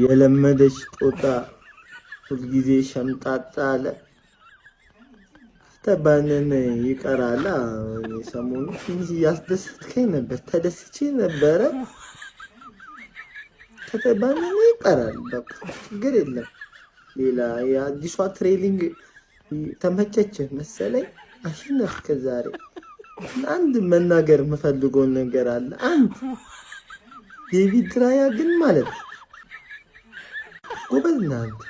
የለመደች ጦጣ ሁልጊዜ ሸምጣጣ አለ ተባነነ ይቀራል። ሰሞኑ ትንሽ እያስደሰትከኝ ነበር፣ ተደስቼ ነበረ። ከተባነነ ይቀራል፣ በቃ ችግር የለም። ሌላ የአዲሷ ትሬሊንግ ተመቸች መሰለኝ። አሸነፍክ ዛሬ። አንድ መናገር የምፈልገውን ነገር አለ። አንድ ዴቪድ ራያ ግን ማለት ጎበዝ ነህ አንተ፣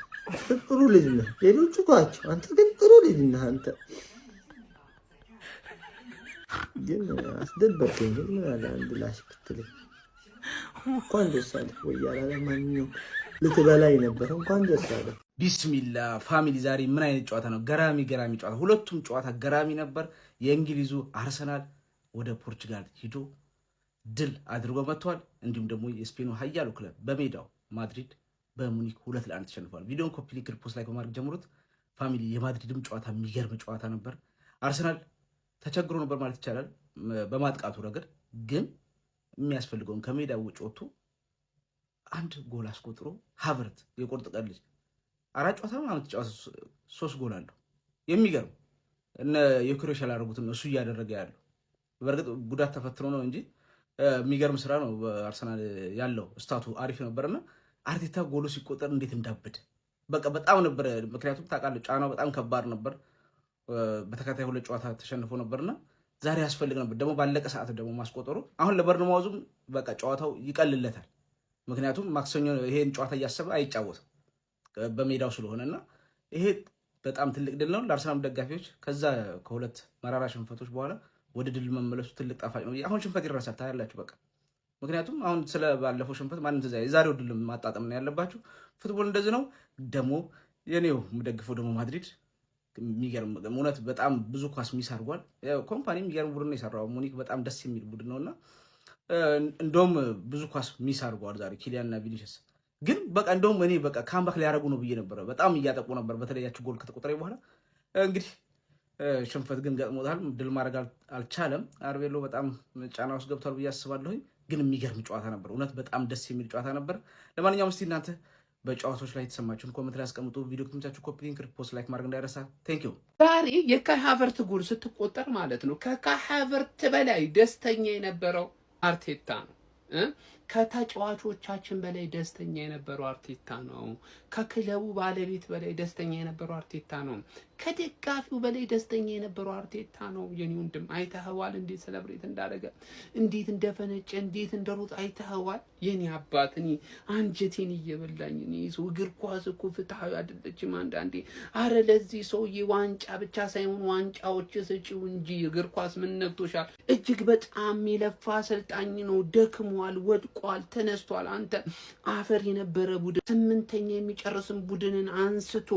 ጥሩ ልጅ ነህ። ሌሎቹ ጓቸው፣ አንተ ግን ጥሩ ልጅ ነህ። አንተ ግን አስደበርከኝ። ግን ምን አለ አንድ ላሽ ብትለኝ እንኳን ደስ አለህ ወይ ያላለ ማንኛውም ልትበላይ ነበር። እንኳን ደስ አለህ። ቢስሚላ ፋሚሊ፣ ዛሬ ምን አይነት ጨዋታ ነው? ገራሚ ጨዋታ። ሁለቱም ጨዋታ ገራሚ ነበር። የእንግሊዙ አርሰናል ወደ ፖርቹጋል ሂዶ ድል አድርጎ መጥቷል። እንዲሁም ደግሞ የስፔኑ ኃያሉ ክለብ በሜዳው ማድሪድ በሙኒክ 2-1 ተሸንፏል። ቪዲዮን ኮፒ ሊንክ ፖስት ላይ በማድረግ ጀምሩት ፋሚሊ። የማድሪድም ጨዋታ የሚገርም ጨዋታ ነበር። አርሰናል ተቸግሮ ነበር ማለት ይቻላል በማጥቃቱ ረገድ፣ ግን የሚያስፈልገውን ከሜዳ ውጭ ወጥቶ አንድ ጎል አስቆጥሮ ሃቨርት የቁርጥ ቀን ልጅ 4 ጨዋታ ማለት ጨዋታ 3 ጎል አለው። የሚገርም እነ የኩሬሽ ያላረጉት እሱ እያደረገ ያለው በእርግጥ ጉዳት ተፈትኖ ነው እንጂ የሚገርም ስራ ነው። አርሰናል ያለው ስታቱ አሪፍ ነበርና አርቴታ ጎሉ ሲቆጠር እንዴት እንዳበደ በቃ በጣም ነበር። ምክንያቱም ታውቃለህ ጫናው በጣም ከባድ ነበር። በተከታታይ 2 ጨዋታ ተሸንፎ ነበርና ዛሬ ያስፈልግ ነበር ደግሞ ባለቀ ሰዓት ደግሞ ማስቆጠሩ። አሁን ለበርንማውዝም በቃ ጨዋታው ይቀልለታል። ምክንያቱም ማክሰኞ ይሄን ጨዋታ እያሰበ አይጫወትም በሜዳው ስለሆነና ይሄ በጣም ትልቅ ድል ነው ለአርሰናል ደጋፊዎች። ከዛ ከ2 መራራ ሽንፈቶች በኋላ ወደ ድል መመለሱ ትልቅ ጣፋጭ ነው። አሁን ሽንፈት ይረሳል ታያላችሁ በቃ። ምክንያቱም አሁን ስለ ባለፈው ሽንፈት ማንም ተዛይ የዛሬው ድል ማጣጣም ነው ያለባችሁ። ፉትቦል እንደዚህ ነው። ደግሞ የኔው የምደግፈው ደግሞ ማድሪድ የሚገርም እውነት በጣም ብዙ ኳስ ሚስ አድርጓል። ኮምፓኒ የሚገርም ቡድን ነው የሰራው። ሙኒክ በጣም ደስ የሚል ቡድን ነውና እንደውም ብዙ ኳስ ሚስ አድርጓል ዛሬ ኪሊያን እና ቪኒሲየስ። ግን በቃ እንደውም እኔ በቃ ካምባክ ሊያደርጉ ነው ብዬ ነበር። በጣም እያጠቁ ነበር በተለያቸው ጎል ከተቆጠረ በኋላ። እንግዲህ ሽንፈት ግን ገጥሞታል። ድል ማድረግ አልቻለም። አርቤሎ በጣም ጫና ውስጥ ገብቷል ብዬ አስባለሁኝ። ግን የሚገርም ጨዋታ ነበር እውነት በጣም ደስ የሚል ጨዋታ ነበር። ለማንኛውም እስቲ እናንተ በጨዋታዎች ላይ የተሰማችሁን ኮሜንት ላይ አስቀምጡ። ቪዲዮ ከተመቻችሁ ኮፒ ሊንክ ሪፖስት ላይክ ማድረግ እንዳይረሳ። ቴንክ ዩ። ዛሬ የካይ ሃቨርት ጎል ስትቆጠር ማለት ነው ከካይ ሃቨርት በላይ ደስተኛ የነበረው አርቴታ ነው። ከተጫዋቾቻችን በላይ ደስተኛ የነበረው አርቴታ ነው። ከክለቡ ባለቤት በላይ ደስተኛ የነበረው አርቴታ ነው። ከደጋፊው በላይ ደስተኛ የነበረው አርቴታ ነው። የኔ ወንድም አይተኸዋል እንዴት ሰለብሬት እንዳደረገ፣ እንዴት እንደፈነጨ፣ እንዴት እንደሮጥ አይተኸዋል። የኔ አባት እኔ አንጀቴን እየበላኝ እኔ እግር ኳስ እኮ ፍትሃዊ አይደለችም አንዳንዴ። አረ ለዚህ ሰውዬ ዋንጫ ብቻ ሳይሆን ዋንጫዎች ስጪው እንጂ እግር ኳስ ምን ነክቶሻል? እጅግ በጣም የለፋ አሰልጣኝ ነው። ደክሟል፣ ወድቋል፣ ተነስቷል። አንተ አፈር የነበረ ቡድን 8ኛ የሚጨርስም ቡድንን አንስቶ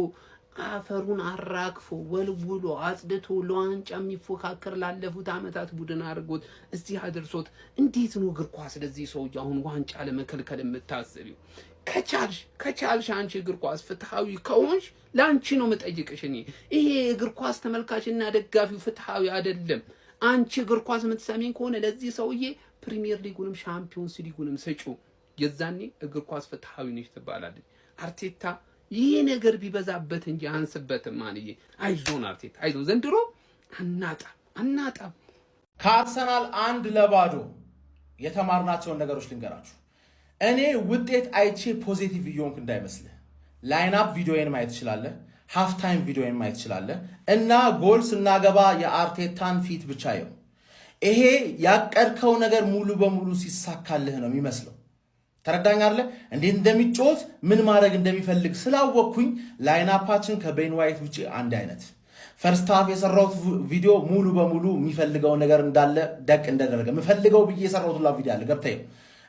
አፈሩን አራግፎ ወልውሎ አጽድቶ ለዋንጫ የሚፎካከር ላለፉት ዓመታት ቡድን አድርጎት እዚህ አድርሶት እንዴት ነው እግር ኳስ ለዚህ ሰውዬ አሁን ዋንጫ ለመከልከል የምታስቢው? ከቻልሽ አንቺ እግር ኳስ ፍትሃዊ ከሆንሽ ላንቺ ነው መጠይቅሽ። እኔ ይሄ እግር ኳስ ተመልካችና ደጋፊው ፍትሃዊ አይደለም። አንቺ እግር ኳስ የምትሰሚን ከሆነ ለዚህ ሰውዬ ፕሪሚየር ሊጉንም ሻምፒዮንስ ሊጉንም ሰጪ። የዛኔ እግር ኳስ ፍትሃዊ ነሽ ትባላለች። አርቴታ ይሄ ነገር ቢበዛበት እንጂ አንስበትም። ማንዬ አይዞን አርቴታ አይዞን። ዘንድሮ አናጣም። ከአርሰናል 1-0 የተማርናቸውን ነገሮች ልንገራችሁ። እኔ ውጤት አይቼ ፖዚቲቭ እየሆንኩ እንዳይመስልህ። ላይንአፕ ቪዲዮዬን ማየት ትችላለህ። ሃፍ ታይም ቪዲዮዬን ማየት ትችላለህ። እና ጎል ስናገባ የአርቴታን ፊት ብቻ ይኸው። ይሄ ያቀድከው ነገር ሙሉ በሙሉ ሲሳካልህ ነው የሚመስለው። ተረዳኝ አይደለ? እንዴት እንደሚጫወት ምን ማድረግ እንደሚፈልግ ስላወቅኩኝ ላይናፓችን ከቤን ዋይት ውጪ አንድ አይነት። ፈርስት ሃፍ የሰራሁት ቪዲዮ ሙሉ በሙሉ የሚፈልገው ነገር እንዳለ ደቅ እንደደረገ የምፈልገው ብዬ የሰራሁት ሁላ ቪዲዮ አለ። ገብተህ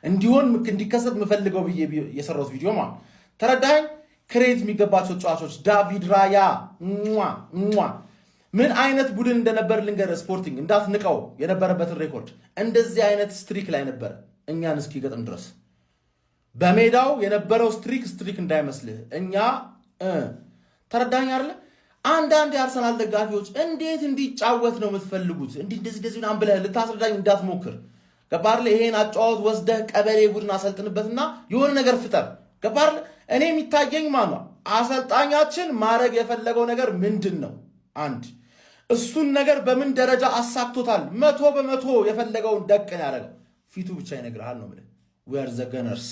እንዲሆን እንዲከሰት የምፈልገው ብዬ የሰራሁት ቪዲዮ ማለት ተረዳኝ። ክሬት የሚገባቸው ተጫዋቾች ዳቪድ ራያ ምን አይነት ቡድን እንደነበር ልንገርህ። ስፖርቲንግ እንዳትንቀው የነበረበትን ሬኮርድ እንደዚህ አይነት ስትሪክ ላይ ነበር እኛን እስኪገጥም ድረስ በሜዳው የነበረው ስትሪክ እንዳይመስልህ። እኛ ተረዳኝ አይደለ? አንዳንድ የአርሰናል ደጋፊዎች እንዴት እንዲጫወት ነው የምትፈልጉት? እንደዚህ ምናምን ብለህ ልታስረዳኝ እንዳትሞክር። ገባህ? ይሄን አጫዋት ወስደህ ቀበሌ ቡድን አሰልጥንበትና የሆነ ነገር ፍጠር። ገባር እኔ የሚታየኝ ማነው አሰልጣኛችን ማድረግ የፈለገው ነገር ምንድን ነው? አንድ እሱን ነገር በምን ደረጃ አሳክቶታል? 100% የፈለገውን ደቅ ያደረገው ፊቱ ብቻ ይነግርሃል ነው ማለት we are the gunners